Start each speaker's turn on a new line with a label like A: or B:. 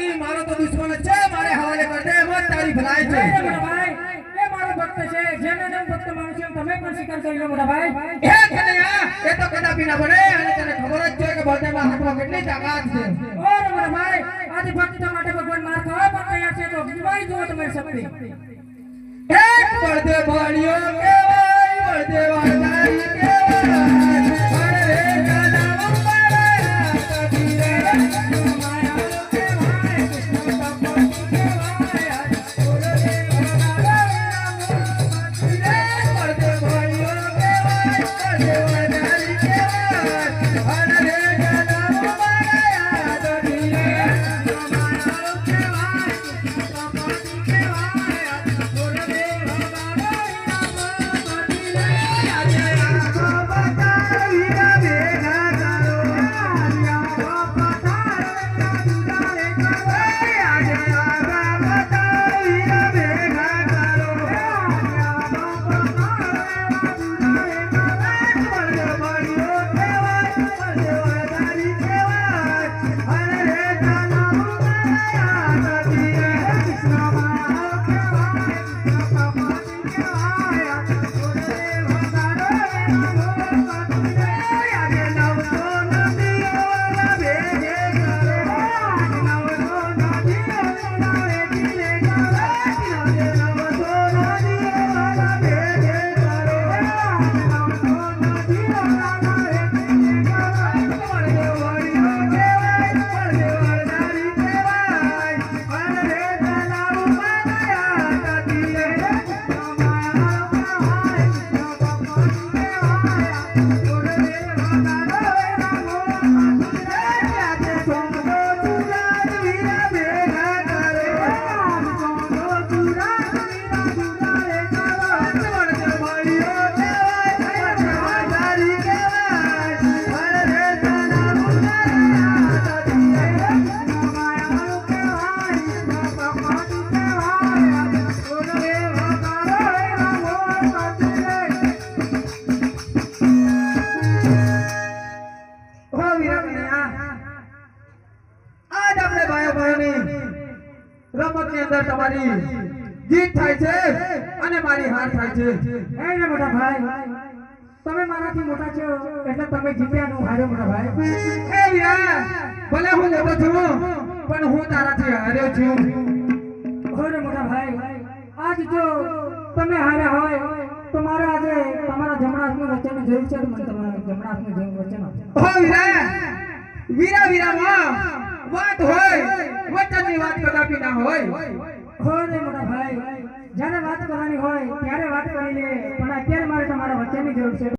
A: ઈ મારો તો દુશ્મન છે, મારે હવાલે કર દે, મત તારી ભલાઈ છે
B: મોટા ભાઈ એ મારો ભક્ત છે, જેને હું ભક્ત માનું છું તમે પણ સ્વીકાર કરી લો મોટા ભાઈ।
A: એ કનૈયા એ તો કદાપી ના બને, અને તને ખબર જ છે કે બળદેવના હાથમાં કેટલી તાકાત છે।
B: ઓરે મોટા ભાઈ આજે ભક્ત માટે ભગવાન માર ખાવા પણ તૈયાર છે, તો દિવાળી જુઓ તમારી શક્તિ।
A: એક બળદેવ ભાળિયો કેવાય, બળદેવ વાળારી કેવાય, અરે રે ગાના મારા કદી રે માયા કેવાય, કૃષ્ણ તપસ્વી કેવાય, ઓરે રે બળદેવ ભાળિયો કેવાય, બળદેવ વાળારી કેવાય, અરે રે ગાના મારા કદી રે માયા કેવાય, કૃષ્ણ તપસ્વી કેવાય, ઓરે રે રમતની અંદર તમારી જીત થાય છે અને મારી હાર થાય છે।
B: એ ને મોટા ભાઈ તમે મારાથી મોટા છો એટલે તમે જીત્યા હું હાર્યો મોટા ભાઈ।
A: એ વીરા ભલે હું મોટો છું પણ હું તારાથી હાર્યો છું।
B: ઓરે મોટા ભાઈ આજ જો તમે હાર્યા હોય તો મારે આજે તમારા જમણા હાથનું વચનની જરૂર છે, તો મને તમારા જમણા હાથનું વચન આપો।
A: ઓ વીરા વીરામાં વાત હોય, વચનની વાત કદાપી ના હોય।
B: ઓરે મોટા ભાઈ જ્યારે વાત કરવાની હોય ત્યારે વાત કરી લે, પણ અત્યારે મારે તમારા વચનની જરૂર છે।